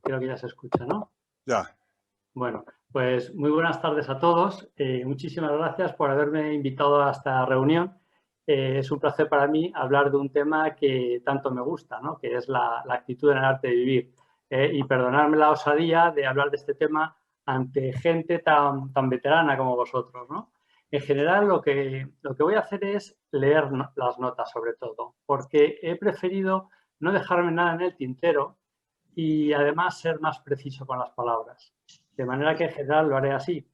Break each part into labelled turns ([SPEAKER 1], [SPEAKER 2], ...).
[SPEAKER 1] Creo que ya se escucha, ¿no?
[SPEAKER 2] Ya.
[SPEAKER 1] Bueno, pues muy buenas tardes a todos. Muchísimas gracias por haberme invitado a esta reunión. Es un placer para mí hablar de un tema que tanto me gusta, ¿no? Que es la actitud en el arte de vivir. Y perdonadme la osadía de hablar de este tema ante gente tan veterana como vosotros, ¿no? En general, lo que voy a hacer es leer las notas, sobre todo, porque he preferido no dejarme nada en el tintero y además ser más preciso con las palabras. De manera que en general lo haré así.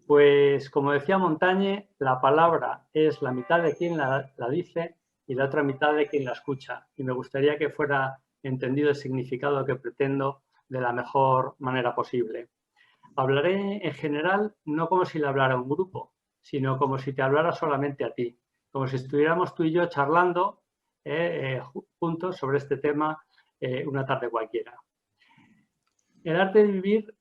[SPEAKER 1] Pues como decía Montaigne, la palabra es la mitad de quien la dice y la otra mitad de quien la escucha. Y me gustaría que fuera entendido el significado que pretendo de la mejor manera posible. Hablaré en general no como si le hablara a un grupo, sino como si te hablara solamente a ti, como si estuviéramos tú y yo charlando juntos sobre este tema una tarde cualquiera. El arte de vivir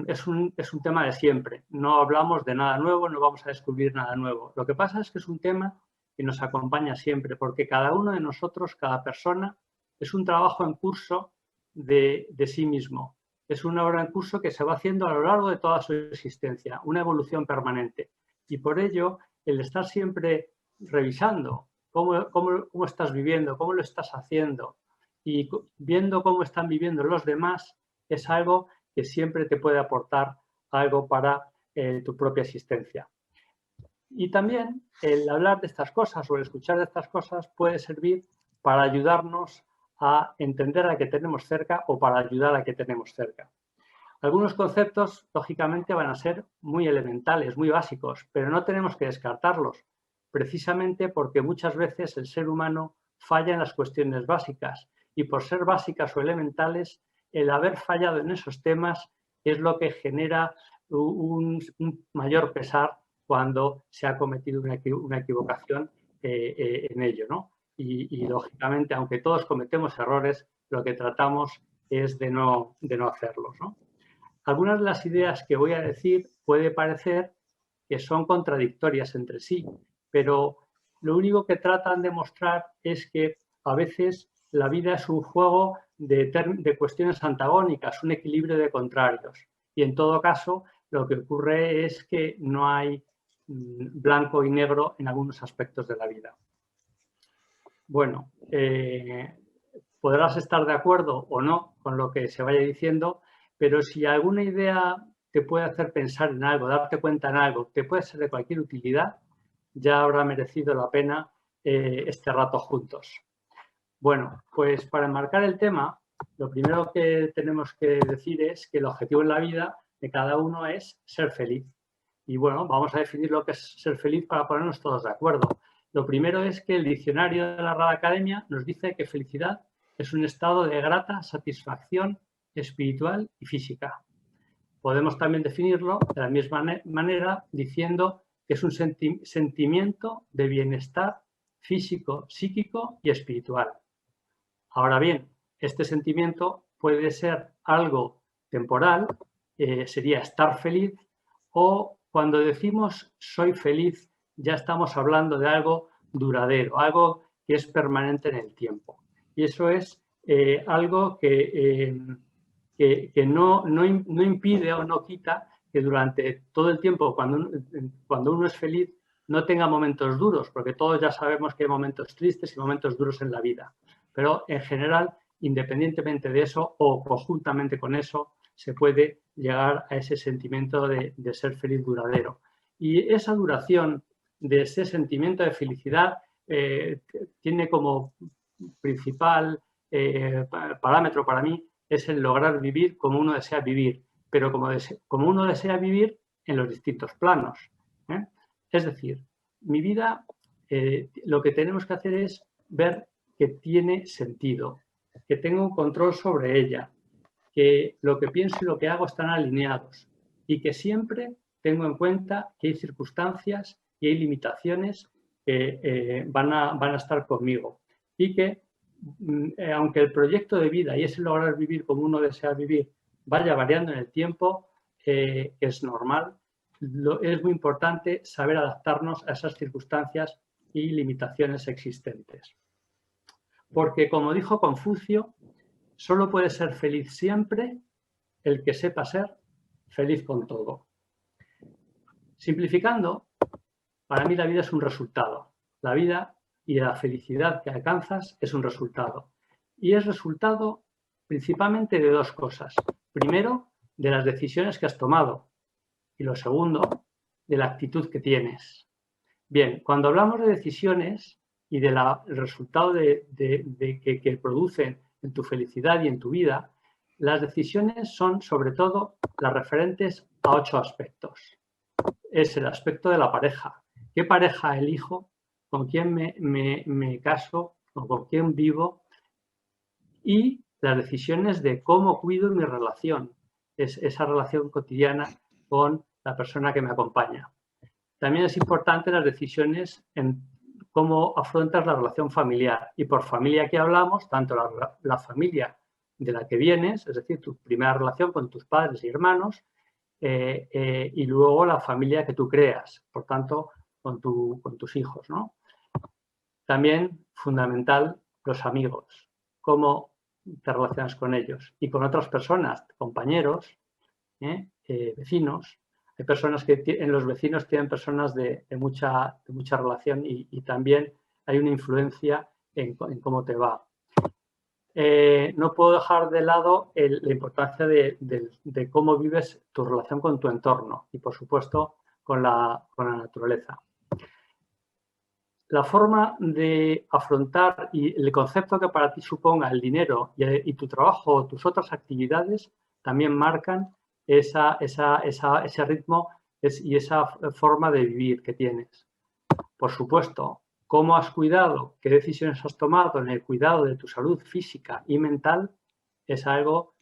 [SPEAKER 1] es un tema de siempre. No hablamos de nada nuevo, no vamos a descubrir nada nuevo. Lo que pasa es que es un tema que nos acompaña siempre, porque cada uno de nosotros, cada persona, es un trabajo en curso de sí mismo. Es una obra en curso que se va haciendo a lo largo de toda su existencia, una evolución permanente. Y por ello, el estar siempre revisando cómo estás viviendo, cómo lo estás haciendo y viendo cómo están viviendo los demás, es algo que siempre te puede aportar algo para tu propia existencia. Y también el hablar de estas cosas o el escuchar de estas cosas puede servir para ayudarnos a entender a la que tenemos cerca o para ayudar a la que tenemos cerca. Algunos conceptos, lógicamente, van a ser muy elementales, muy básicos, pero no tenemos que descartarlos, precisamente porque muchas veces el ser humano falla en las cuestiones básicas y por ser básicas o elementales, el haber fallado en esos temas es lo que genera un mayor pesar cuando se ha cometido una equivocación en ello, ¿no? Y, lógicamente, aunque todos cometemos errores, lo que tratamos es de no hacerlos, ¿no? Algunas de las ideas que voy a decir puede parecer que son contradictorias entre sí, pero lo único que tratan de mostrar es que a veces la vida es un juego de cuestiones antagónicas, un equilibrio de contrarios. Y en todo caso, lo que ocurre es que no hay blanco y negro en algunos aspectos de la vida. Bueno, podrás estar de acuerdo o no con lo que se vaya diciendo, pero si alguna idea te puede hacer pensar en algo, darte cuenta en algo, te puede ser de cualquier utilidad, ya habrá merecido la pena este rato juntos. Bueno, pues para enmarcar el tema, lo primero que tenemos que decir es que el objetivo en la vida de cada uno es ser feliz. Y bueno, vamos a definir lo que es ser feliz para ponernos todos de acuerdo. Lo primero es que el diccionario de la Real Academia nos dice que felicidad es un estado de grata satisfacción espiritual y física. Podemos también definirlo de la misma manera diciendo que es un sentimiento de bienestar físico, psíquico y espiritual. Ahora bien, este sentimiento puede ser algo temporal, sería estar feliz, o cuando decimos soy feliz, ya estamos hablando de algo duradero, algo que es permanente en el tiempo. Y eso es algo que no impide o no quita que durante todo el tiempo, cuando uno es feliz, no tenga momentos duros, porque todos ya sabemos que hay momentos tristes y momentos duros en la vida. Pero en general, independientemente de eso o conjuntamente con eso, se puede llegar a ese sentimiento de ser feliz duradero. Y esa duración de ese sentimiento de felicidad tiene como principal parámetro para mí es el lograr vivir como uno desea vivir, pero como uno desea vivir en los distintos planos. Es decir, mi vida, lo que tenemos que hacer es ver que tiene sentido, que tengo un control sobre ella, que lo que pienso y lo que hago están alineados y que siempre tengo en cuenta que hay circunstancias y hay limitaciones que van a estar conmigo y que aunque el proyecto de vida y ese lograr vivir como uno desea vivir vaya variando en el tiempo, es normal, es muy importante saber adaptarnos a esas circunstancias y limitaciones existentes. Porque, como dijo Confucio, solo puedes ser feliz siempre el que sepa ser feliz con todo. Simplificando, para mí la vida es un resultado. La vida y la felicidad que alcanzas es un resultado. Y es resultado principalmente de dos cosas. Primero, de las decisiones que has tomado. Y lo segundo, de la actitud que tienes. Bien, cuando hablamos de decisiones y del resultado que producen en tu felicidad y en tu vida, las decisiones son sobre todo las referentes a 8 aspectos. Es el aspecto de la pareja. ¿Qué pareja elijo? ¿Con quién me caso? ¿O con quién vivo? Y las decisiones de cómo cuido mi relación. Es esa relación cotidiana con la persona que me acompaña. También es importante las decisiones en cómo afrontas la relación familiar. Y por familia que hablamos, tanto la familia de la que vienes, es decir, tu primera relación con tus padres y hermanos, y luego la familia que tú creas, por tanto, con tus hijos, ¿no? También, fundamental, los amigos, cómo te relacionas con ellos y con otras personas, compañeros, vecinos. Hay personas que en los vecinos tienen personas de mucha relación y también hay una influencia en cómo te va. No puedo dejar de lado la importancia de cómo vives tu relación con tu entorno y, por supuesto, con la naturaleza. La forma de afrontar y el concepto que para ti suponga el dinero y tu trabajo o tus otras actividades también marcan ese ritmo y esa forma de vivir que tienes. Por supuesto, cómo has cuidado, qué decisiones has tomado en el cuidado de tu salud física y mental es algo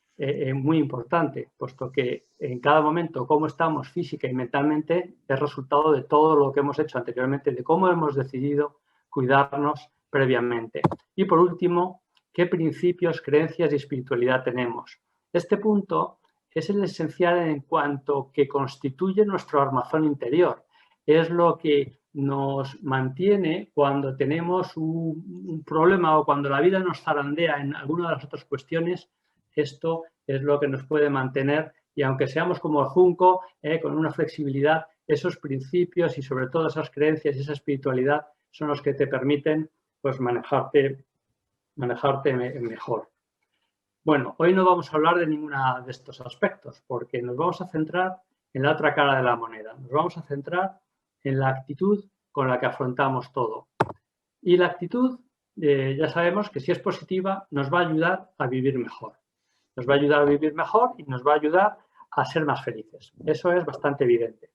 [SPEAKER 1] muy importante, puesto que en cada momento cómo estamos física y mentalmente es resultado de todo lo que hemos hecho anteriormente, de cómo hemos decidido cuidarnos previamente. Y por último, qué principios, creencias y espiritualidad tenemos. Este punto es el esencial en cuanto que constituye nuestro armazón interior. Es lo que nos mantiene cuando tenemos un problema o cuando la vida nos zarandea en alguna de las otras cuestiones. Esto es lo que nos puede mantener y aunque seamos como el junco, con una flexibilidad, esos principios y sobre todo esas creencias y esa espiritualidad son los que te permiten pues, manejarte mejor. Bueno, hoy no vamos a hablar de ninguno de estos aspectos porque nos vamos a centrar en la otra cara de la moneda. Nos vamos a centrar en la actitud con la que afrontamos todo. Y la actitud, ya sabemos que si es positiva, nos va a ayudar a vivir mejor. Nos va a ayudar a vivir mejor y nos va a ayudar a ser más felices. Eso es bastante evidente.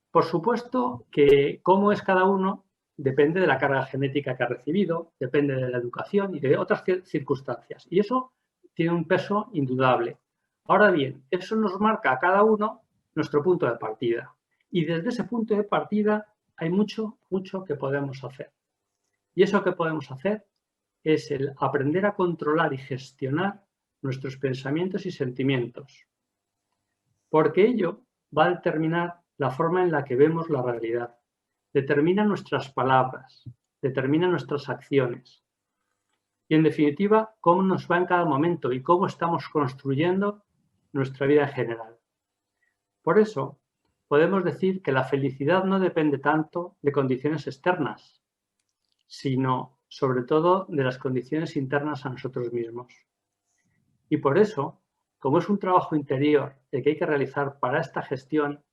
[SPEAKER 1] Por supuesto que cómo es cada uno depende de la carga genética que ha recibido, depende de la educación y de otras circunstancias. Y eso tiene un peso indudable. Ahora bien, eso nos marca a cada uno nuestro punto de partida. Y desde ese punto de partida hay mucho que podemos hacer. Y eso que podemos hacer es el aprender a controlar y gestionar nuestros pensamientos y sentimientos. Porque ello va a determinar la forma en la que vemos la realidad. Determina nuestras palabras, determina nuestras acciones. Y en definitiva, cómo nos va en cada momento y cómo estamos construyendo nuestra vida en general. Por eso, podemos decir que la felicidad no depende tanto de condiciones externas, sino sobre todo de las condiciones internas a nosotros mismos. Y por eso, como es un trabajo interior el que hay que realizar para esta gestión,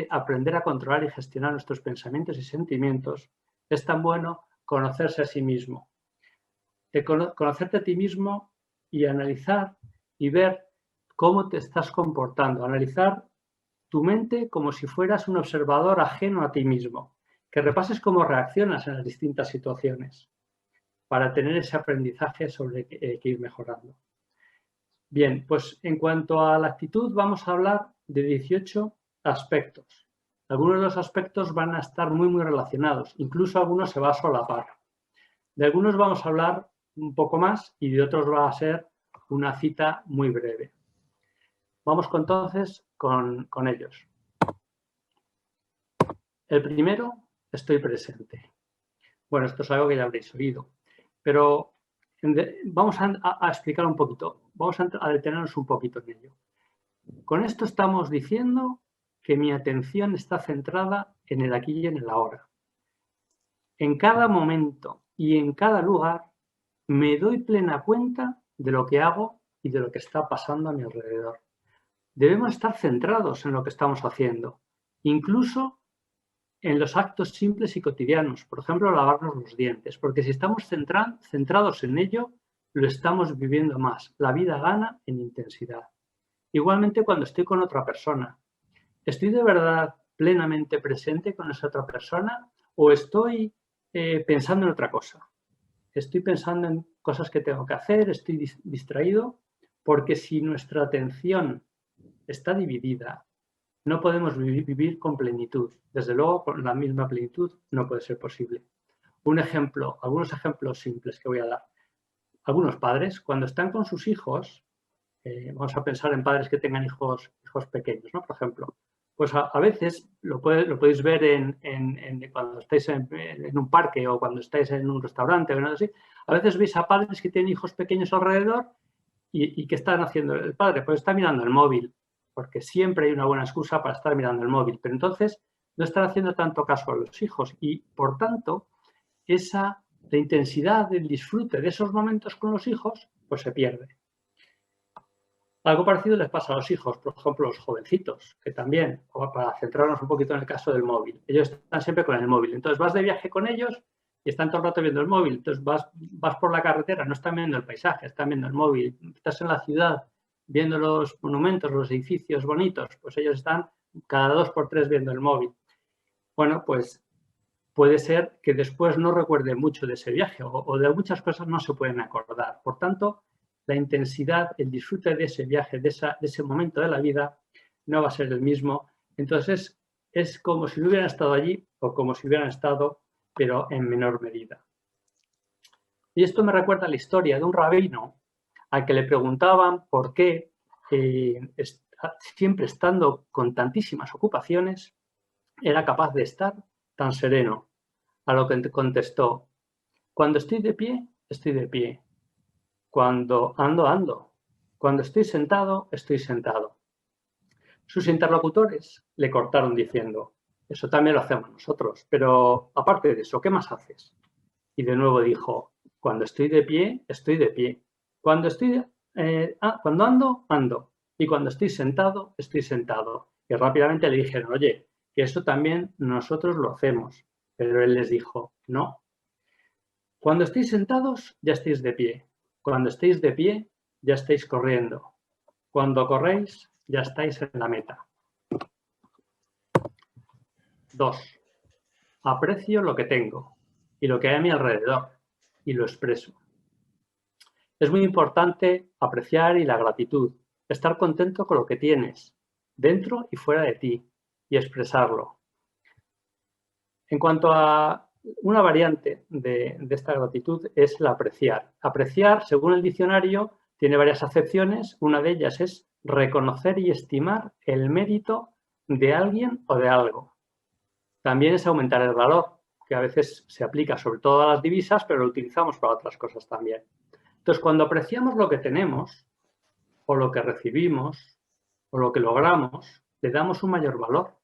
[SPEAKER 1] aprender a controlar y gestionar nuestros pensamientos y sentimientos, es tan bueno conocerse a sí mismo. Conocerte a ti mismo y analizar y ver cómo te estás comportando, analizar tu mente como si fueras un observador ajeno a ti mismo, que repases cómo reaccionas en las distintas situaciones para tener ese aprendizaje sobre que ir mejorando. Bien, pues en cuanto a la actitud vamos a hablar de 18 aspectos. Algunos de los aspectos van a estar muy relacionados, incluso algunos se va a solapar. De algunos vamos a hablar un poco más y de otros va a ser una cita muy breve. Vamos entonces con ellos. El primero, estoy presente. Bueno, esto es algo que ya habréis oído, pero vamos a explicar un poquito, vamos a detenernos un poquito en ello. Con esto estamos diciendo que mi atención está centrada en el aquí y en el ahora. En cada momento y en cada lugar me doy plena cuenta de lo que hago y de lo que está pasando a mi alrededor. Debemos estar centrados en lo que estamos haciendo, incluso en los actos simples y cotidianos, por ejemplo, lavarnos los dientes, porque si estamos centrados en ello, lo estamos viviendo más. La vida gana en intensidad. Igualmente cuando estoy con otra persona, ¿estoy de verdad plenamente presente con esa otra persona o estoy pensando en otra cosa? Estoy pensando en cosas que tengo que hacer, estoy distraído, porque si nuestra atención está dividida, no podemos vivir con plenitud. Desde luego, con la misma plenitud no puede ser posible. Algunos ejemplos simples que voy a dar. Algunos padres, cuando están con sus hijos, vamos a pensar en padres que tengan hijos pequeños, ¿no? Por ejemplo, pues a veces lo podéis ver cuando estáis en un parque o cuando estáis en un restaurante o algo así. A veces veis a padres que tienen hijos pequeños alrededor y ¿qué están haciendo el padre? Pues está mirando el móvil, porque siempre hay una buena excusa para estar mirando el móvil. Pero entonces no están haciendo tanto caso a los hijos y, por tanto, la intensidad del disfrute de esos momentos con los hijos, pues se pierde. Algo parecido les pasa a los hijos, por ejemplo, los jovencitos, que también, para centrarnos un poquito en el caso del móvil, ellos están siempre con el móvil. Entonces vas de viaje con ellos y están todo el rato viendo el móvil. Entonces vas por la carretera, no están viendo el paisaje, están viendo el móvil. Estás en la ciudad viendo los monumentos, los edificios bonitos, pues ellos están cada 2 por 3 viendo el móvil. Bueno, pues puede ser que después no recuerde mucho de ese viaje o de muchas cosas no se pueden acordar. Por tanto, la intensidad, el disfrute de ese viaje, de ese momento de la vida, no va a ser el mismo. Entonces, es como si no hubieran estado allí o como si hubieran estado, pero en menor medida. Y esto me recuerda a la historia de un rabino al que le preguntaban por qué, siempre estando con tantísimas ocupaciones, era capaz de estar tan sereno. A lo que contestó: cuando estoy de pie, estoy de pie. Cuando ando, ando. Cuando estoy sentado, estoy sentado. Sus interlocutores le cortaron diciendo: eso también lo hacemos nosotros, pero aparte de eso, ¿qué más haces? Y de nuevo dijo: cuando estoy de pie, estoy de pie. Cuando ando, ando. Y cuando estoy sentado, estoy sentado. Y rápidamente le dijeron: oye, que eso también nosotros lo hacemos. Pero él les dijo: no. Cuando estéis sentados, ya estáis de pie. Cuando estéis de pie, ya estáis corriendo. Cuando corréis, ya estáis en la meta. 2. Aprecio lo que tengo y lo que hay a mi alrededor y lo expreso. Es muy importante apreciar y la gratitud, estar contento con lo que tienes, dentro y fuera de ti, y expresarlo. En cuanto a una variante de esta gratitud es el apreciar. Apreciar, según el diccionario, tiene varias acepciones. Una de ellas es reconocer y estimar el mérito de alguien o de algo. También es aumentar el valor, que a veces se aplica sobre todo a las divisas, pero lo utilizamos para otras cosas también. Entonces, cuando apreciamos lo que tenemos, o lo que recibimos, o lo que logramos, le damos un mayor valor,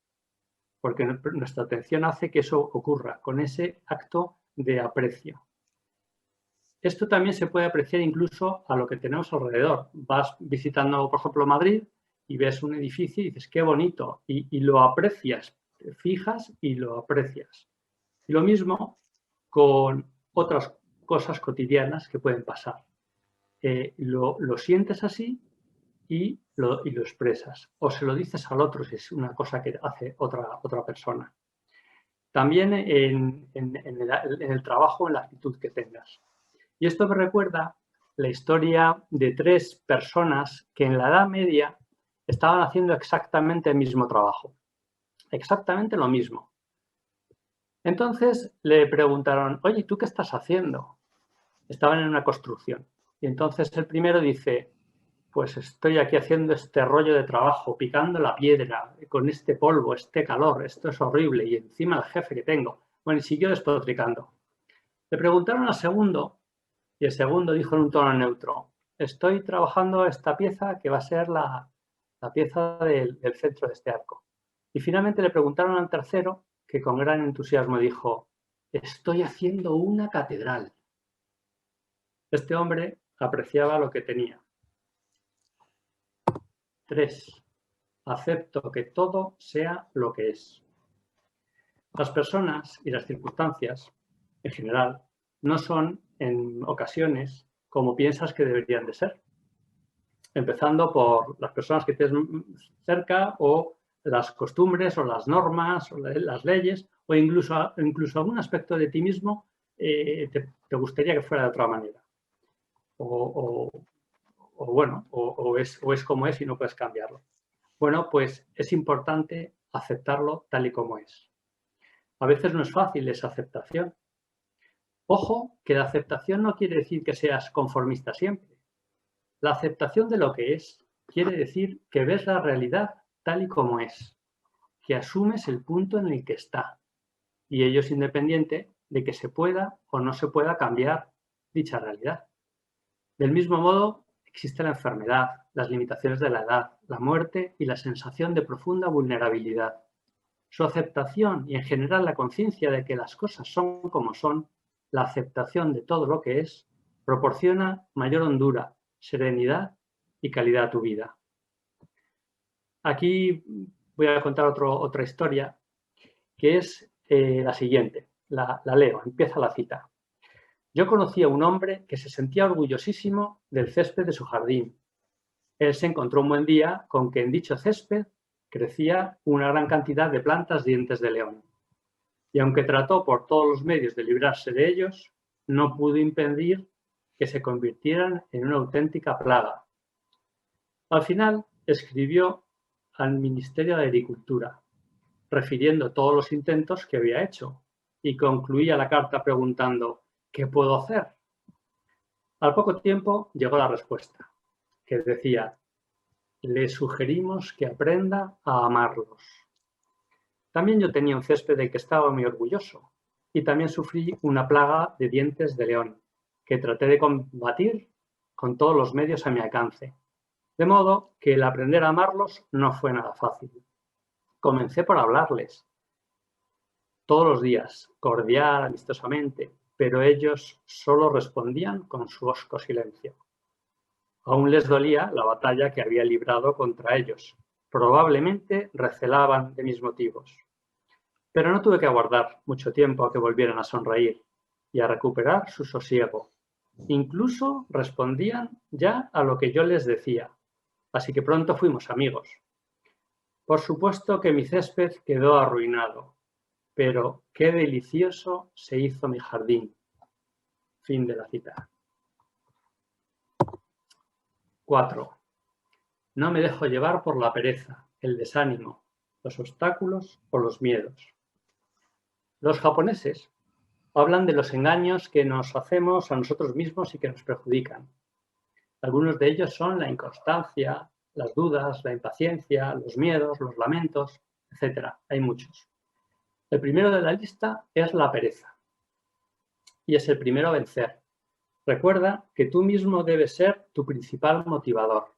[SPEAKER 1] porque nuestra atención hace que eso ocurra con ese acto de aprecio. Esto también se puede apreciar incluso a lo que tenemos alrededor. Vas visitando, por ejemplo, Madrid y ves un edificio y dices, qué bonito, y lo aprecias, te fijas y lo aprecias. Y lo mismo con otras cosas cotidianas que pueden pasar. Lo sientes así y lo expresas. O se lo dices al otro si es una cosa que hace otra persona. También en el trabajo, en la actitud que tengas. Y esto me recuerda la historia de 3 personas que en la Edad Media estaban haciendo exactamente el mismo trabajo. Exactamente lo mismo. Entonces le preguntaron, oye, ¿tú qué estás haciendo? Estaban en una construcción. Y entonces el primero dice, pues estoy aquí haciendo este rollo de trabajo, picando la piedra, con este polvo, este calor, esto es horrible, y encima el jefe que tengo. Bueno, y siguió despotricando. Le preguntaron al segundo, y el segundo dijo en un tono neutro, estoy trabajando esta pieza que va a ser la la pieza del centro de este arco. Y finalmente le preguntaron al tercero, que con gran entusiasmo dijo: estoy haciendo una catedral. Este hombre apreciaba lo que tenía. 3. Acepto que todo sea lo que es. Las personas y las circunstancias, en general, no son en ocasiones como piensas que deberían de ser. Empezando por las personas que tienes cerca, o las costumbres o las normas o las leyes, o incluso algún aspecto de ti mismo te gustaría que fuera de otra manera. O es como es y no puedes cambiarlo. Bueno, pues es importante aceptarlo tal y como es. A veces no es fácil esa aceptación. Ojo, que la aceptación no quiere decir que seas conformista siempre. La aceptación de lo que es quiere decir que ves la realidad tal y como es, que asumes el punto en el que está, y ello es independiente de que se pueda o no se pueda cambiar dicha realidad. Del mismo modo, existe la enfermedad, las limitaciones de la edad, la muerte y la sensación de profunda vulnerabilidad. Su aceptación y en general la conciencia de que las cosas son como son, la aceptación de todo lo que es, proporciona mayor hondura, serenidad y calidad a tu vida. Aquí voy a contar otra historia, que es la siguiente. La leo, empieza la cita. Yo conocí a un hombre que se sentía orgullosísimo del césped de su jardín. Él se encontró un buen día con que en dicho césped crecía una gran cantidad de plantas dientes de león. Y aunque trató por todos los medios de librarse de ellos, no pudo impedir que se convirtieran en una auténtica plaga. Al final escribió al Ministerio de Agricultura, refiriendo todos los intentos que había hecho, y concluía la carta preguntando: ¿qué puedo hacer? Al poco tiempo llegó la respuesta, que decía: le sugerimos que aprenda a amarlos. También yo tenía un césped del que estaba muy orgulloso, y también sufrí una plaga de dientes de león, que traté de combatir con todos los medios a mi alcance. De modo que el aprender a amarlos no fue nada fácil. Comencé por hablarles todos los días, cordial, amistosamente, pero ellos solo respondían con su hosco silencio. Aún les dolía la batalla que había librado contra ellos. Probablemente recelaban de mis motivos. Pero no tuve que aguardar mucho tiempo a que volvieran a sonreír y a recuperar su sosiego. Incluso respondían ya a lo que yo les decía, así que pronto fuimos amigos. Por supuesto que mi césped quedó arruinado, pero qué delicioso se hizo mi jardín. Fin de la cita. 4. No me dejo llevar por la pereza, el desánimo, los obstáculos o los miedos. Los japoneses hablan de los engaños que nos hacemos a nosotros mismos y que nos perjudican. Algunos de ellos son la inconstancia, las dudas, la impaciencia, los miedos, los lamentos, etc. Hay muchos. El primero de la lista es la pereza. Y es el primero a vencer. Recuerda que tú mismo debes ser tu principal motivador.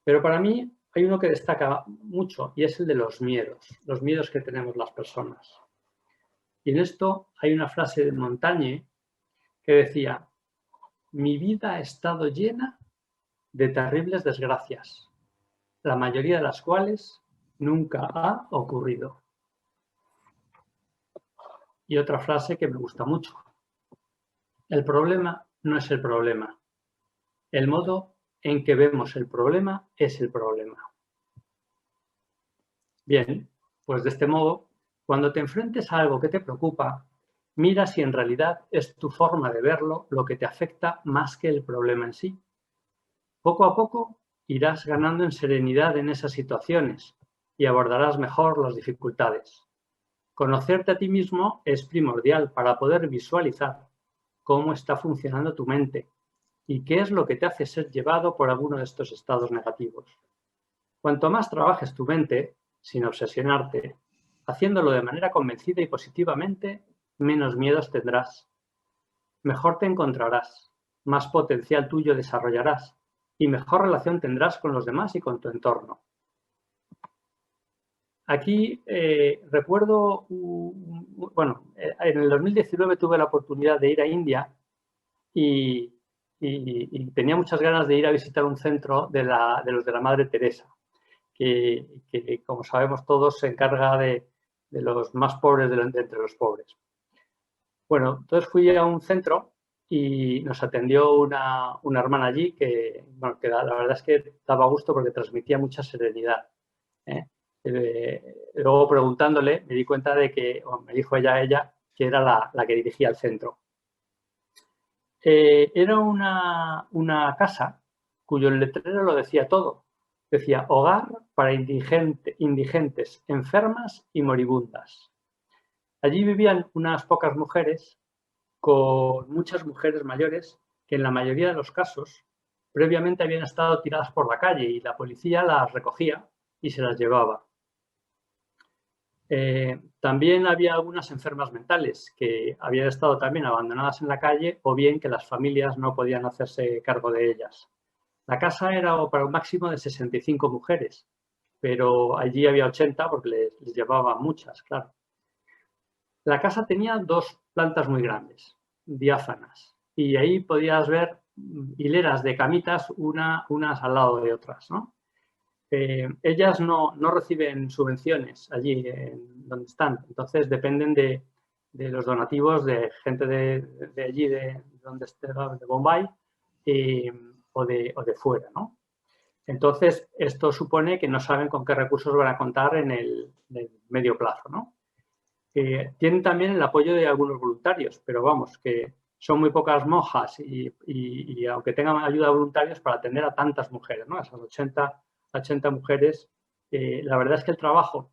[SPEAKER 1] Pero para mí hay uno que destaca mucho y es el de los miedos que tenemos las personas. Y en esto hay una frase de Montaigne que decía: mi vida ha estado llena de terribles desgracias, la mayoría de las cuales nunca ha ocurrido. Y otra frase que me gusta mucho: el problema no es el problema, el modo en que vemos el problema es el problema. Bien, pues de este modo, cuando te enfrentes a algo que te preocupa, mira si en realidad es tu forma de verlo lo que te afecta más que el problema en sí. Poco a poco irás ganando en serenidad en esas situaciones y abordarás mejor las dificultades. Conocerte a ti mismo es primordial para poder visualizar cómo está funcionando tu mente y qué es lo que te hace ser llevado por alguno de estos estados negativos. Cuanto más trabajes tu mente, sin obsesionarte, haciéndolo de manera convencida y positivamente, menos miedos tendrás. Mejor te encontrarás, más potencial tuyo desarrollarás y mejor relación tendrás con los demás y con tu entorno. Aquí recuerdo, bueno, en el 2019 tuve la oportunidad de ir a India y tenía muchas ganas de ir a visitar un centro de los de la Madre Teresa, que como sabemos todos se encarga de los más pobres de entre los pobres. Bueno, entonces fui a un centro y nos atendió una hermana allí que, bueno, que la verdad es que daba gusto porque transmitía mucha serenidad. Luego preguntándole me di cuenta de que, o me dijo ella que era la que dirigía el centro. Era una casa cuyo letrero lo decía todo. Decía hogar para indigentes, enfermas y moribundas. Allí vivían unas pocas mujeres con muchas mujeres mayores que en la mayoría de los casos previamente habían estado tiradas por la calle y la policía las recogía y se las llevaba. También había algunas enfermas mentales que habían estado también abandonadas en la calle o bien que las familias no podían hacerse cargo de ellas. La casa era para un máximo de 65 mujeres, pero allí había 80 porque les llevaban muchas, claro. La casa tenía 2 plantas muy grandes, diáfanas, y ahí podías ver hileras de camitas unas al lado de otras, ¿no? Ellas no reciben subvenciones allí donde están, entonces dependen de los donativos de gente de allí, de Bombay o de fuera, ¿no? Entonces, esto supone que no saben con qué recursos van a contar en el medio plazo, ¿no? Tienen también el apoyo de algunos voluntarios, pero vamos, que son muy pocas monjas y aunque tengan ayuda de voluntarios para atender a tantas mujeres, ¿no? Esas 80 mujeres, la verdad es que el trabajo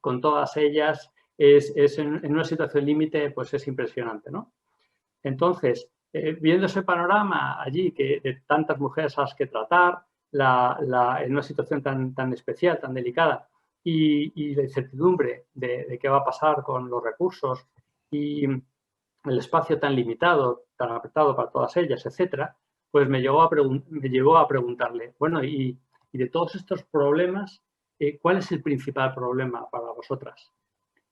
[SPEAKER 1] con todas ellas es en una situación límite, pues es impresionante, ¿no? Entonces, viendo ese panorama allí que de tantas mujeres a las que tratar, en una situación tan especial, tan delicada, y la incertidumbre de qué va a pasar con los recursos y el espacio tan limitado, tan apretado para todas ellas, etcétera, pues me llevó a preguntarle, bueno, y de todos estos problemas, ¿cuál es el principal problema para vosotras?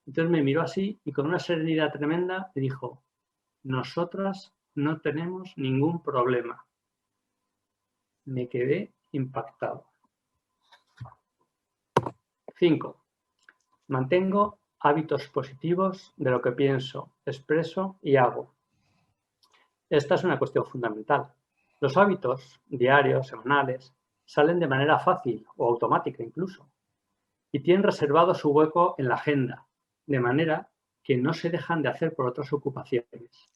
[SPEAKER 1] Entonces me miró así y con una serenidad tremenda me dijo, nosotras no tenemos ningún problema. Me quedé impactado. 5. Mantengo hábitos positivos de lo que pienso, expreso y hago. Esta es una cuestión fundamental. Los hábitos diarios, semanales, salen de manera fácil o automática incluso y tienen reservado su hueco en la agenda, de manera que no se dejan de hacer por otras ocupaciones.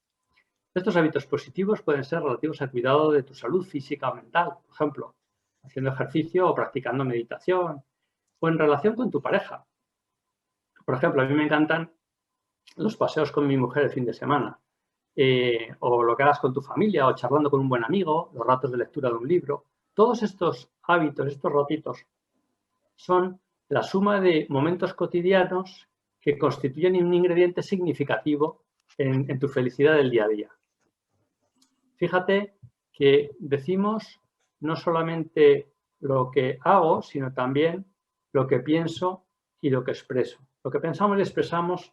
[SPEAKER 1] Estos hábitos positivos pueden ser relativos al cuidado de tu salud física o mental, por ejemplo, haciendo ejercicio o practicando meditación, o en relación con tu pareja. Por ejemplo, a mí me encantan los paseos con mi mujer el fin de semana, o lo que hagas con tu familia, o charlando con un buen amigo, los ratos de lectura de un libro. Todos estos hábitos, estos ratitos, son la suma de momentos cotidianos que constituyen un ingrediente significativo en tu felicidad del día a día. Fíjate que decimos no solamente lo que hago, sino también lo que pienso y lo que expreso. Lo que pensamos y expresamos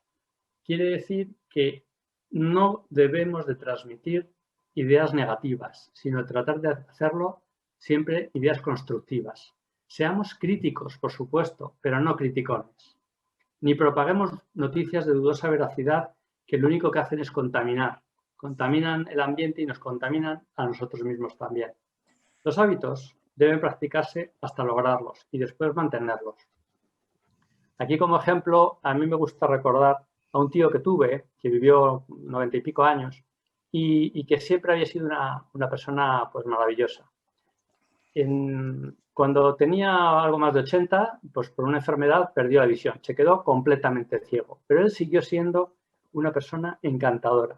[SPEAKER 1] quiere decir que no debemos de transmitir ideas negativas, sino tratar de hacerlo siempre ideas constructivas. Seamos críticos, por supuesto, pero no criticones. Ni propaguemos noticias de dudosa veracidad que lo único que hacen es contaminar. Contaminan el ambiente y nos contaminan a nosotros mismos también. Los hábitos deben practicarse hasta lograrlos y después mantenerlos. Aquí como ejemplo, a mí me gusta recordar a un tío que tuve, que vivió 90 y pico años y que siempre había sido una persona pues maravillosa. Cuando tenía algo más de 80, pues por una enfermedad perdió la visión, se quedó completamente ciego, pero él siguió siendo una persona encantadora.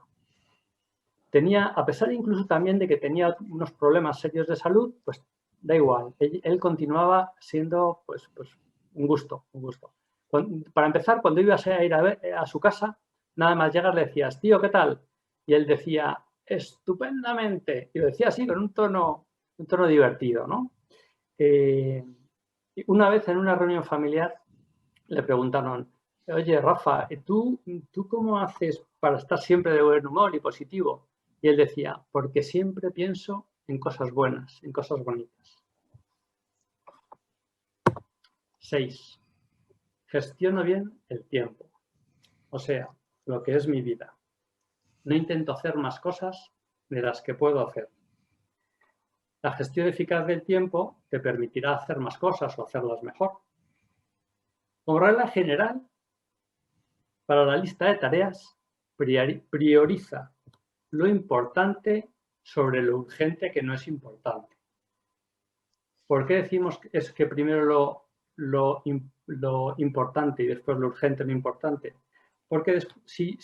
[SPEAKER 1] A pesar incluso también de que tenía unos problemas serios de salud, pues da igual, él continuaba siendo pues un gusto. Para empezar, cuando ibas a ir a su casa, nada más llegar le decías, tío, ¿qué tal? Y él decía, estupendamente. Y lo decía así, con un tono divertido, ¿no? Una vez en una reunión familiar le preguntaron, oye, Rafa, ¿tú cómo haces para estar siempre de buen humor y positivo? Y él decía, porque siempre pienso en cosas buenas, en cosas bonitas. 6. Gestiono bien el tiempo, o sea, lo que es mi vida. No intento hacer más cosas de las que puedo hacer. La gestión eficaz del tiempo te permitirá hacer más cosas o hacerlas mejor. Como regla general, para la lista de tareas, prioriza lo importante sobre lo urgente que no es importante. ¿Por qué decimos que primero lo importante y después lo urgente no importante? Porque si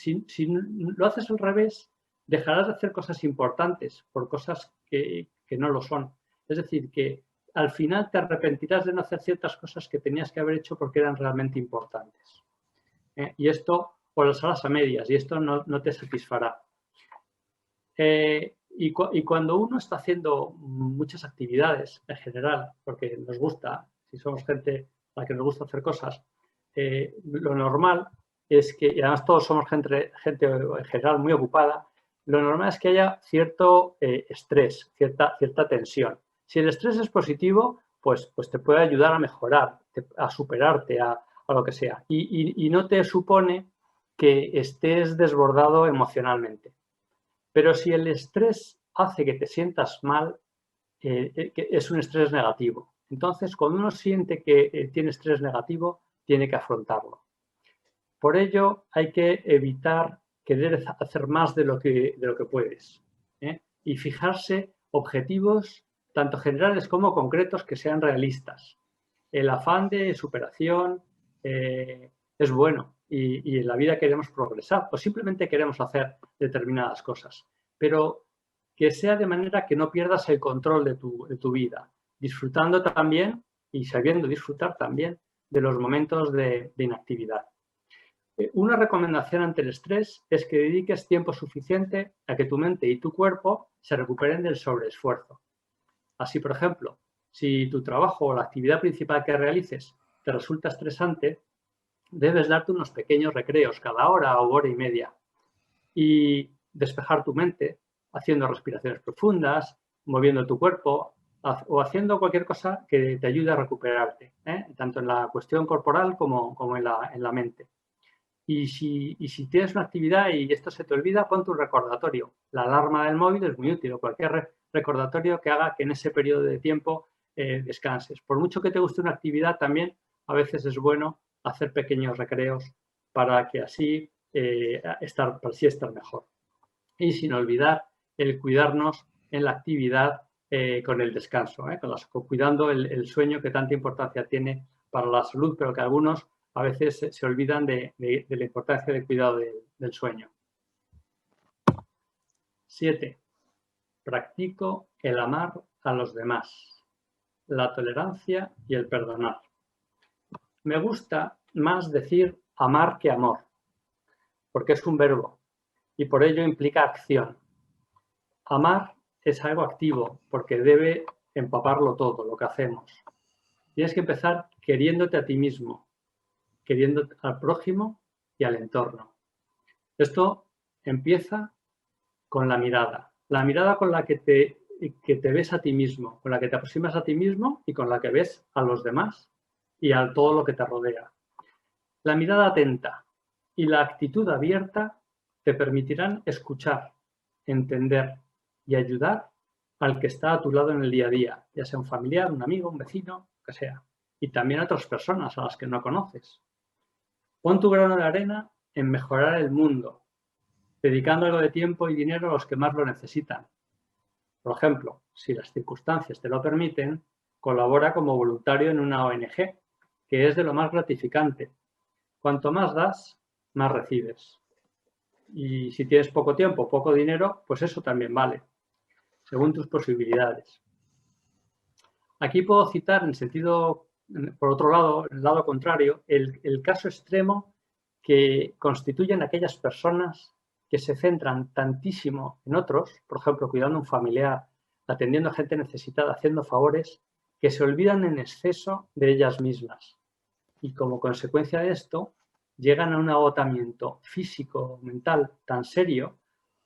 [SPEAKER 1] lo haces al revés, dejarás de hacer cosas importantes por cosas que no lo son. Es decir, que al final te arrepentirás de no hacer ciertas cosas que tenías que haber hecho porque eran realmente importantes. Y esto, o las harás a medias, y esto no te satisfará. Y cuando uno está haciendo muchas actividades en general, porque nos gusta, si somos gente a la que nos gusta hacer cosas, lo normal es que, y además todos somos gente en general muy ocupada, lo normal es que haya cierto estrés, cierta tensión. Si el estrés es positivo, pues te puede ayudar a mejorar, a superarte, a lo que sea. Y no te supone que estés desbordado emocionalmente. Pero si el estrés hace que te sientas mal, que es un estrés negativo. Entonces, cuando uno siente que tiene estrés negativo, tiene que afrontarlo. Por ello, hay que evitar querer hacer más de lo que puedes. Y fijarse objetivos tanto generales como concretos que sean realistas. El afán de superación es bueno y en la vida queremos progresar o simplemente queremos hacer determinadas cosas, pero que sea de manera que no pierdas el control de tu vida, disfrutando también y sabiendo disfrutar también de los momentos de inactividad. Una recomendación ante el estrés es que dediques tiempo suficiente a que tu mente y tu cuerpo se recuperen del sobreesfuerzo. Así, por ejemplo, si tu trabajo o la actividad principal que realices te resulta estresante, debes darte unos pequeños recreos cada hora o hora y media y despejar tu mente haciendo respiraciones profundas, moviendo tu cuerpo o haciendo cualquier cosa que te ayude a recuperarte, tanto en la cuestión corporal como en la mente. Y si tienes una actividad y esto se te olvida, ponte un recordatorio. La alarma del móvil es muy útil o cualquier recordatorio que haga que en ese periodo de tiempo descanses. Por mucho que te guste una actividad, también a veces es bueno hacer pequeños recreos para que así estar mejor. Y sin olvidar el cuidarnos en la actividad con el descanso, cuidando el sueño que tanta importancia tiene para la salud, pero que algunos a veces se olvidan de la importancia del cuidado del sueño. 7. Practico el amar a los demás, la tolerancia y el perdonar. Me gusta más decir amar que amor, porque es un verbo y por ello implica acción. Amar es algo activo porque debe empaparlo todo, lo que hacemos. Tienes que empezar queriéndote a ti mismo, queriendo al prójimo y al entorno. Esto empieza con la mirada con la que te ves a ti mismo, con la que te aproximas a ti mismo y con la que ves a los demás y a todo lo que te rodea. La mirada atenta y la actitud abierta te permitirán escuchar, entender y ayudar al que está a tu lado en el día a día, ya sea un familiar, un amigo, un vecino, lo que sea, y también a otras personas a las que no conoces. Pon tu grano de arena en mejorar el mundo, dedicando algo de tiempo y dinero a los que más lo necesitan. Por ejemplo, si las circunstancias te lo permiten, colabora como voluntario en una ONG, que es de lo más gratificante. Cuanto más das, más recibes. Y si tienes poco tiempo, poco dinero, pues eso también vale, según tus posibilidades. Aquí puedo citar en sentido, por otro lado, el lado contrario, el caso extremo que constituyen aquellas personas que se centran tantísimo en otros, por ejemplo, cuidando a un familiar, atendiendo a gente necesitada, haciendo favores, que se olvidan en exceso de ellas mismas. Y como consecuencia de esto, llegan a un agotamiento físico, mental tan serio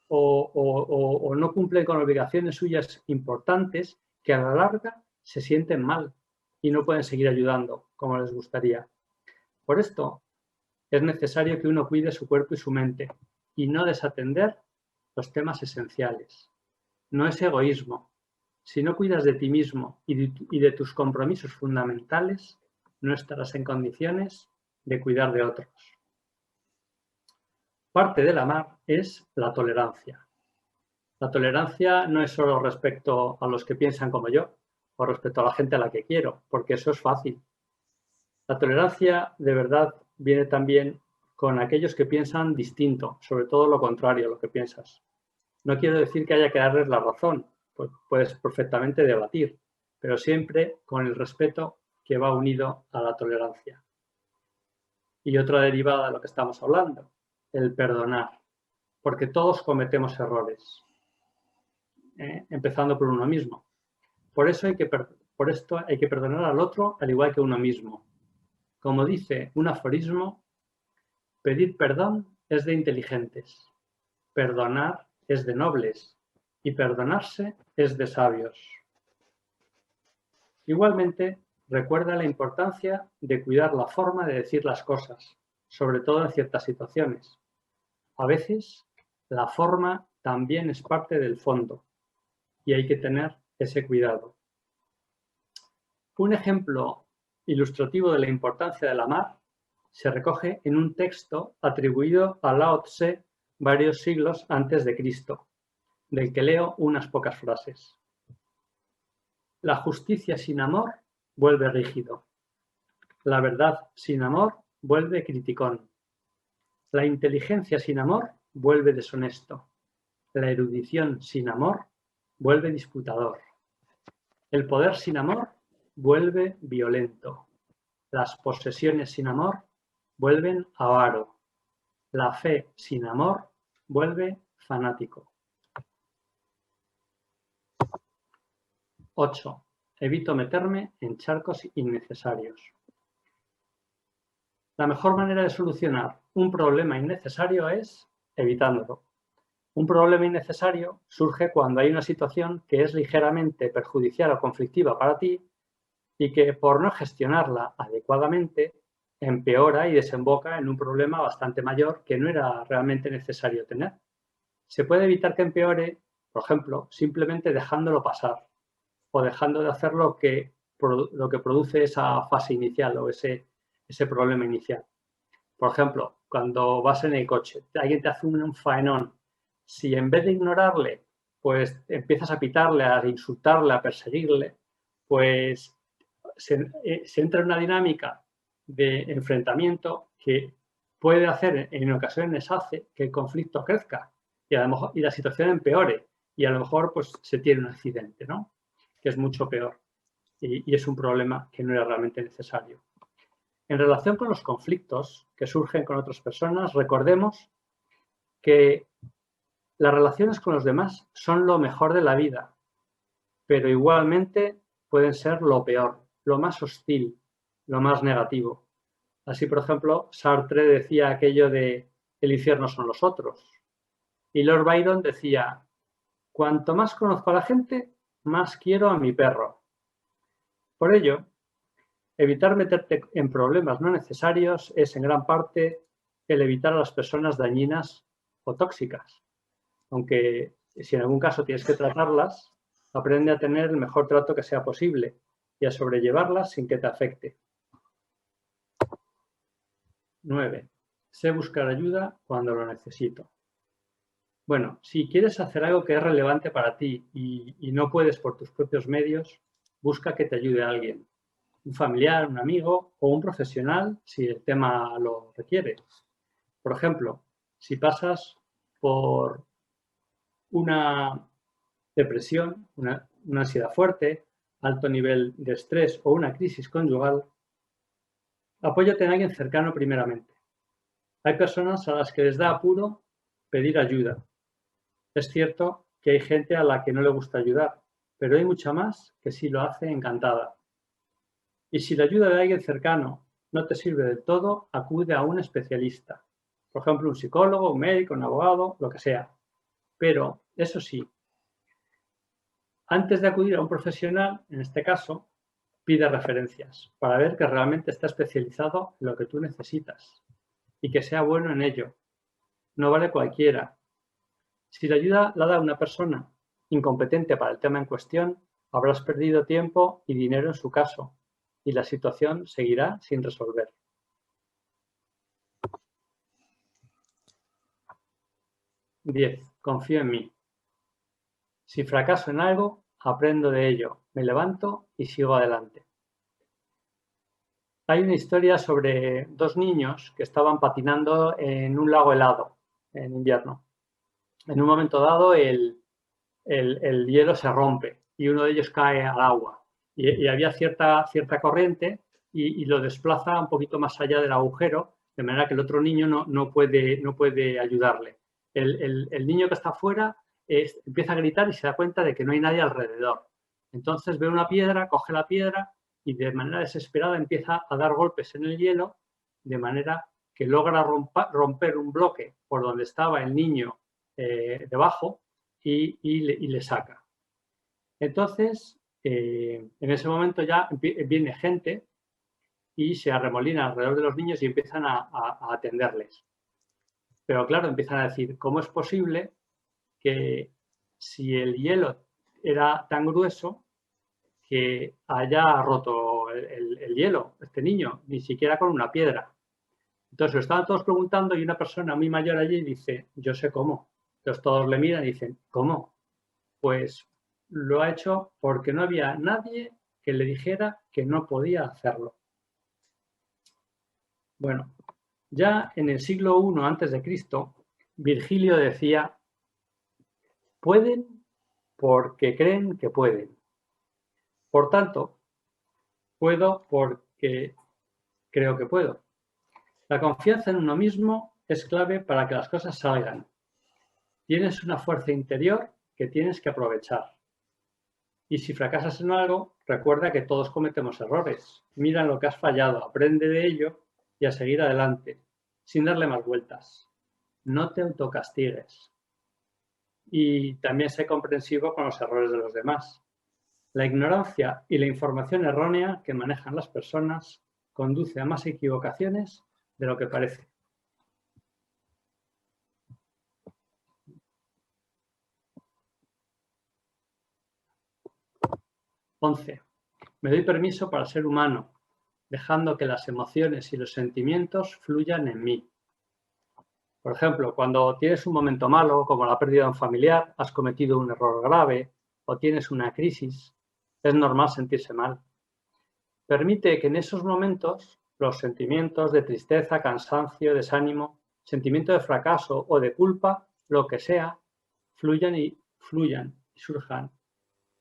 [SPEAKER 1] o no cumplen con obligaciones suyas importantes que a la larga se sienten mal y no pueden seguir ayudando como les gustaría. Por esto, es necesario que uno cuide su cuerpo y su mente y no desatender los temas esenciales. No es egoísmo. Si no cuidas de ti mismo y de tus compromisos fundamentales, no estarás en condiciones de cuidar de otros. Parte del amar es la tolerancia. La tolerancia no es solo respecto a los que piensan como yo o respecto a la gente a la que quiero, porque eso es fácil. La tolerancia de verdad viene también con aquellos que piensan distinto, sobre todo lo contrario a lo que piensas. No quiero decir que haya que darles la razón, pues puedes perfectamente debatir, pero siempre con el respeto que va unido a la tolerancia. Y otra derivada de lo que estamos hablando, el perdonar, porque todos cometemos errores, empezando por uno mismo. Por esto hay que perdonar al otro al igual que a uno mismo. Como dice un aforismo, pedir perdón es de inteligentes, perdonar es de nobles y perdonarse es de sabios. Igualmente, recuerda la importancia de cuidar la forma de decir las cosas, sobre todo en ciertas situaciones. A veces, la forma también es parte del fondo y hay que tener ese cuidado. Un ejemplo ilustrativo de la importancia del amar se recoge en un texto atribuido a Lao Tse varios siglos antes de Cristo, del que leo unas pocas frases. La justicia sin amor vuelve rígido. La verdad sin amor vuelve criticón. La inteligencia sin amor vuelve deshonesto. La erudición sin amor vuelve disputador. El poder sin amor vuelve violento. Las posesiones sin amor vuelven avaro. La fe sin amor vuelve fanático. 8. Evito meterme en charcos innecesarios. La mejor manera de solucionar un problema innecesario es evitándolo. Un problema innecesario surge cuando hay una situación que es ligeramente perjudicial o conflictiva para ti y que por no gestionarla adecuadamente empeora y desemboca en un problema bastante mayor que no era realmente necesario tener. Se puede evitar que empeore, por ejemplo, simplemente dejándolo pasar o dejando de hacer lo que produce esa fase inicial o ese problema inicial. Por ejemplo, cuando vas en el coche, alguien te hace un faenón, si en vez de ignorarle, pues empiezas a pitarle, a insultarle, a perseguirle, pues se entra en una dinámica de enfrentamiento que puede hacer, en ocasiones hace, que el conflicto crezca y, a lo mejor, y la situación empeore y a lo mejor pues se tiene un accidente, ¿no? Que es mucho peor y es un problema que no era realmente necesario. En relación con los conflictos que surgen con otras personas, recordemos que las relaciones con los demás son lo mejor de la vida, pero igualmente pueden ser lo peor, lo más hostil, lo más negativo. Así, por ejemplo, Sartre decía aquello de el infierno son los otros. Y Lord Byron decía, cuanto más conozco a la gente, más quiero a mi perro. Por ello, evitar meterte en problemas no necesarios es en gran parte el evitar a las personas dañinas o tóxicas. Aunque si en algún caso tienes que tratarlas, aprende a tener el mejor trato que sea posible y a sobrellevarlas sin que te afecte. 9. Sé buscar ayuda cuando lo necesito. Bueno, si quieres hacer algo que es relevante para ti y no puedes por tus propios medios, busca que te ayude alguien. Un familiar, un amigo o un profesional si el tema lo requiere. Por ejemplo, si pasas por una depresión, una ansiedad fuerte, alto nivel de estrés o una crisis conyugal, apóyate en alguien cercano primeramente. Hay personas a las que les da apuro pedir ayuda. Es cierto que hay gente a la que no le gusta ayudar, pero hay mucha más que sí lo hace encantada. Y si la ayuda de alguien cercano no te sirve del todo, acude a un especialista. Por ejemplo, un psicólogo, un médico, un abogado, lo que sea. Pero, eso sí, antes de acudir a un profesional, en este caso, pide referencias para ver que realmente está especializado en lo que tú necesitas y que sea bueno en ello. No vale cualquiera. Si la ayuda la da una persona incompetente para el tema en cuestión, habrás perdido tiempo y dinero en su caso y la situación seguirá sin resolver. 10. Confío en mí. Si fracaso en algo, aprendo de ello, me levanto y sigo adelante. Hay una historia sobre dos niños que estaban patinando en un lago helado en invierno. En un momento dado el hielo se rompe y uno de ellos cae al agua. Y había cierta corriente y lo desplaza un poquito más allá del agujero, de manera que el otro niño no puede ayudarle. El niño que está afuera empieza a gritar y se da cuenta de que no hay nadie alrededor. Entonces ve una piedra, coge la piedra y de manera desesperada empieza a dar golpes en el hielo, de manera que logra romper un bloque por donde estaba el niño debajo y le saca. Entonces, en ese momento ya viene gente y se arremolina alrededor de los niños y empiezan a atenderles. Pero claro, empiezan a decir, ¿cómo es posible que si el hielo era tan grueso que haya roto el hielo, este niño, ni siquiera con una piedra? Entonces lo estaban todos preguntando y una persona muy mayor allí dice, yo sé cómo. Entonces todos le miran y dicen, ¿cómo? Pues lo ha hecho porque no había nadie que le dijera que no podía hacerlo. Bueno, ya en el siglo I a.C., Virgilio decía, pueden porque creen que pueden. Por tanto, puedo porque creo que puedo. La confianza en uno mismo es clave para que las cosas salgan. Tienes una fuerza interior que tienes que aprovechar. Y si fracasas en algo, recuerda que todos cometemos errores. Mira en lo que has fallado, aprende de ello y a seguir adelante, sin darle más vueltas. No te autocastigues. Y también sé comprensivo con los errores de los demás. La ignorancia y la información errónea que manejan las personas conduce a más equivocaciones de lo que parece. Once. Me doy permiso para ser humano, dejando que las emociones y los sentimientos fluyan en mí. Por ejemplo, cuando tienes un momento malo, como la pérdida de un familiar, has cometido un error grave o tienes una crisis, es normal sentirse mal. Permite que en esos momentos los sentimientos de tristeza, cansancio, desánimo, sentimiento de fracaso o de culpa, lo que sea, fluyan y surjan.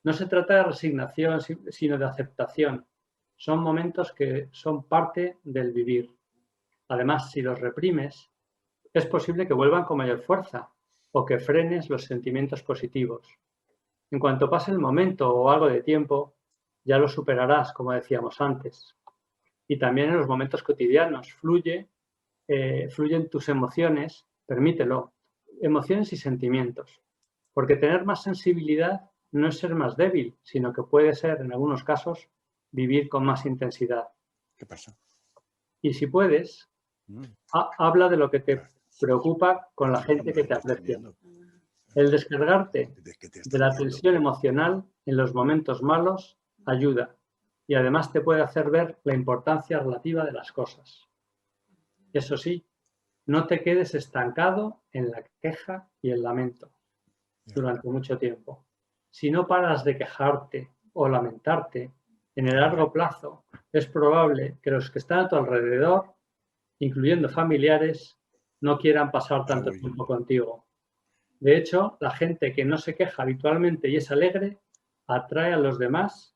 [SPEAKER 1] No se trata de resignación, sino de aceptación. Son momentos que son parte del vivir. Además, si los reprimes, es posible que vuelvan con mayor fuerza o que frenes los sentimientos positivos. En cuanto pase el momento o algo de tiempo, ya lo superarás, como decíamos antes. Y también en los momentos cotidianos, fluyen tus emociones, permítelo, emociones y sentimientos. Porque tener más sensibilidad no es ser más débil, sino que puede ser, en algunos casos, vivir con más intensidad.
[SPEAKER 2] ¿Qué pasa?
[SPEAKER 1] Y si puedes, habla de lo que te preocupa con la gente que te aprecia. El descargarte de la tensión emocional en los momentos malos ayuda y además te puede hacer ver la importancia relativa de las cosas. Eso sí, no te quedes estancado en la queja y el lamento durante mucho tiempo. Si no paras de quejarte o lamentarte, en el largo plazo es probable que los que están a tu alrededor, incluyendo familiares, no quieran pasar tanto tiempo contigo. De hecho, la gente que no se queja habitualmente y es alegre, atrae a los demás,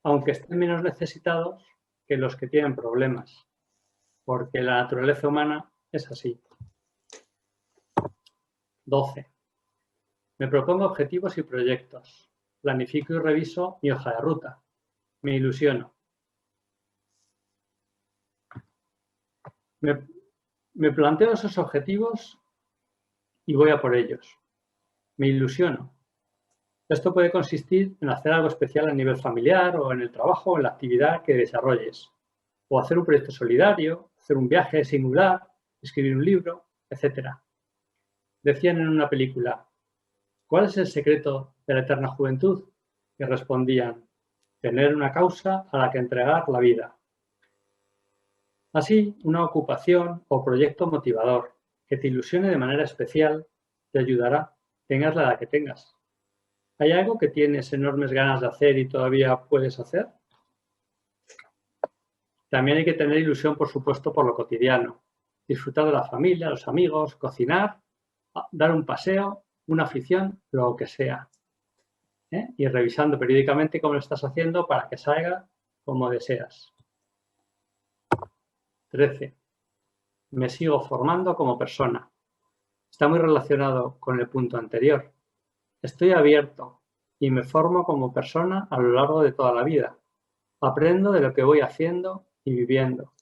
[SPEAKER 1] aunque estén menos necesitados que los que tienen problemas, porque la naturaleza humana es así. 12. Me propongo objetivos y proyectos. planifico y reviso mi hoja de ruta. Me ilusiono. Me planteo esos objetivos y voy a por ellos. Me ilusiono. Esto puede consistir en hacer algo especial a nivel familiar o en el trabajo o en la actividad que desarrolles. O hacer un proyecto solidario, hacer un viaje singular, escribir un libro, etc. Decían en una película, ¿cuál es el secreto de la eterna juventud? Y respondían, tener una causa a la que entregar la vida. Así, una ocupación o proyecto motivador que te ilusione de manera especial te ayudará, tengas la edad que tengas. ¿Hay algo que tienes enormes ganas de hacer y todavía puedes hacer? También hay que tener ilusión, por supuesto, por lo cotidiano. Disfrutar de la familia, los amigos, cocinar, dar un paseo, una afición, lo que sea. Y revisando periódicamente cómo lo estás haciendo para que salga como deseas. 13. Me sigo formando como persona. Está muy relacionado con el punto anterior. Estoy abierto y me formo como persona a lo largo de toda la vida. Aprendo de lo que voy haciendo y viviendo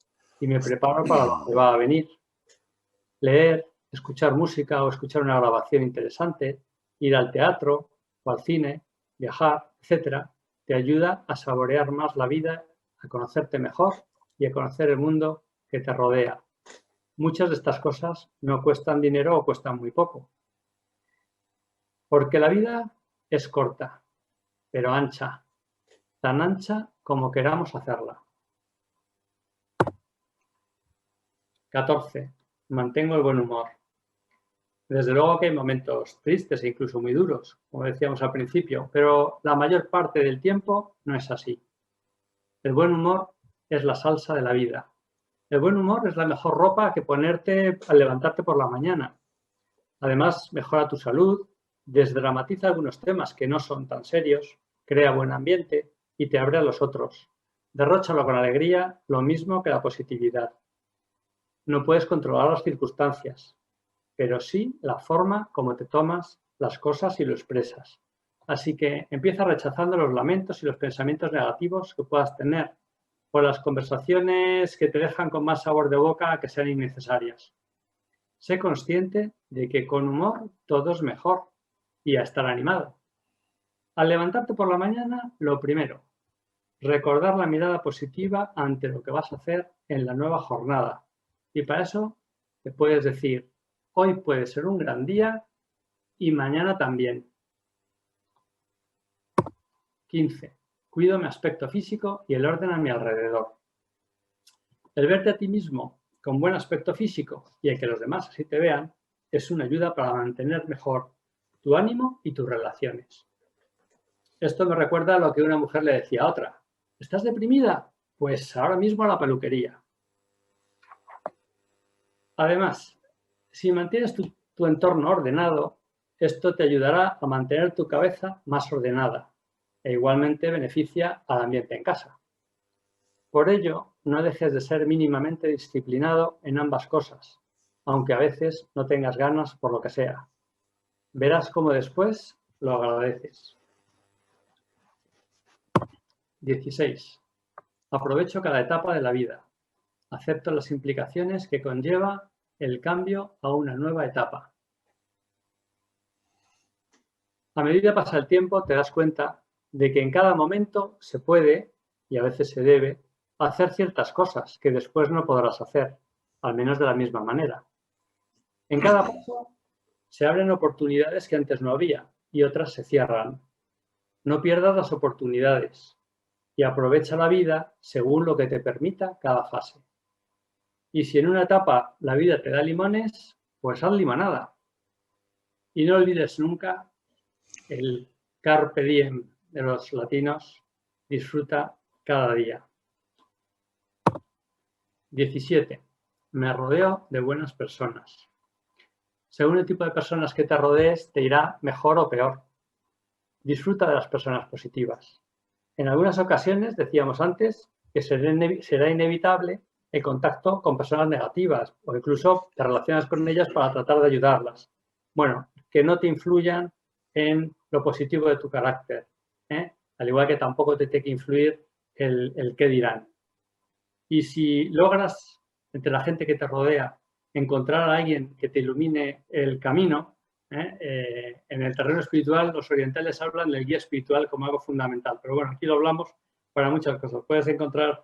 [SPEAKER 1] y me preparo para lo que va a venir. Leer, escuchar música o escuchar una grabación interesante, ir al teatro o al cine, viajar, etc., te ayuda a saborear más la vida, a conocerte mejor y a conocer el mundo que te rodea. Muchas de estas cosas no cuestan dinero o cuestan muy poco. Porque la vida es corta, pero ancha, tan ancha como queramos hacerla. 14. Mantengo el buen humor. Desde luego que hay momentos tristes e incluso muy duros, como decíamos al principio, pero la mayor parte del tiempo no es así. El buen humor es la salsa de la vida. El buen humor es la mejor ropa que ponerte al levantarte por la mañana. Además, mejora tu salud, desdramatiza algunos temas que no son tan serios, crea buen ambiente y te abre a los otros. Derróchalo con alegría, lo mismo que la positividad. No puedes controlar las circunstancias, pero sí la forma como te tomas las cosas y lo expresas. Así que empieza rechazando los lamentos y los pensamientos negativos que puedas tener o las conversaciones que te dejan con más sabor de boca que sean innecesarias. Sé consciente de que con humor todo es mejor y a estar animado. Al levantarte por la mañana, lo primero, recordar la mirada positiva ante lo que vas a hacer en la nueva jornada. Y para eso te puedes decir, hoy puede ser un gran día y mañana también. 15. Cuido mi aspecto físico y el orden a mi alrededor. El verte a ti mismo con buen aspecto físico y el que los demás así te vean es una ayuda para mantener mejor tu ánimo y tus relaciones. Esto me recuerda a lo que una mujer le decía a otra. ¿Estás deprimida? Pues ahora mismo a la peluquería. Además, si mantienes tu entorno ordenado, esto te ayudará a mantener tu cabeza más ordenada e igualmente beneficia al ambiente en casa. Por ello, no dejes de ser mínimamente disciplinado en ambas cosas, aunque a veces no tengas ganas por lo que sea. Verás cómo después lo agradeces. 16. Aprovecho cada etapa de la vida. Acepto las implicaciones que conlleva el cambio a una nueva etapa. A medida que pasa el tiempo, te das cuenta de que en cada momento se puede, y a veces se debe, hacer ciertas cosas que después no podrás hacer, al menos de la misma manera. En cada paso se abren oportunidades que antes no había y otras se cierran. No pierdas las oportunidades y aprovecha la vida según lo que te permita cada fase. Y si en una etapa la vida te da limones, pues haz limonada. Y no olvides nunca el carpe diem de los latinos, disfruta cada día. 17. Me rodeo de buenas personas. Según el tipo de personas que te rodees, te irá mejor o peor. Disfruta de las personas positivas. En algunas ocasiones, decíamos antes, que será inevitable el contacto con personas negativas o incluso te relacionas con ellas para tratar de ayudarlas. Bueno, que no te influyan en lo positivo de tu carácter. Al igual que tampoco te tiene que influir el qué dirán. Y si logras, entre la gente que te rodea, encontrar a alguien que te ilumine el camino, en el terreno espiritual, los orientales hablan del guía espiritual como algo fundamental. Pero bueno, aquí lo hablamos para muchas cosas. Puedes encontrar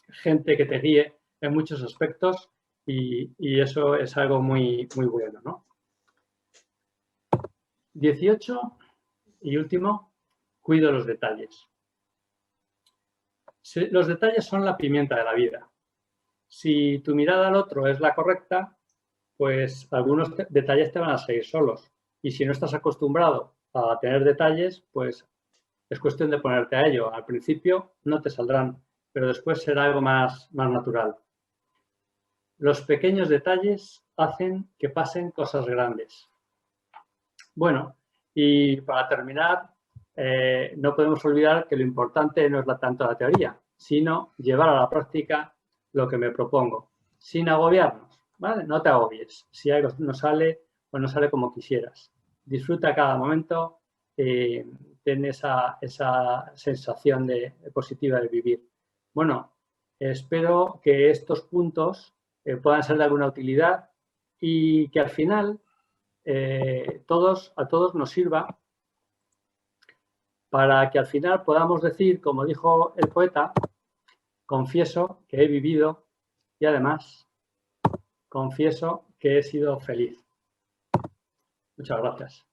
[SPEAKER 1] gente que te guíe en muchos aspectos y eso es algo muy, muy bueno, ¿no? 18 y último, cuido los detalles. Los detalles son la pimienta de la vida. Si tu mirada al otro es la correcta, pues algunos detalles te van a seguir solos. Y si no estás acostumbrado a tener detalles, pues es cuestión de ponerte a ello. Al principio no te saldrán, pero después será algo más natural. Los pequeños detalles hacen que pasen cosas grandes. Bueno, y para terminar, no podemos olvidar que lo importante no es tanto la teoría, sino llevar a la práctica lo que me propongo, sin agobiarnos, ¿vale? No te agobies si algo no sale o no sale como quisieras. Disfruta cada momento, ten esa sensación positiva de vivir. Bueno, espero que estos puntos puedan ser de alguna utilidad y que al final a todos nos sirva para que al final podamos decir, como dijo el poeta, confieso que he vivido y además confieso que he sido feliz. Muchas gracias.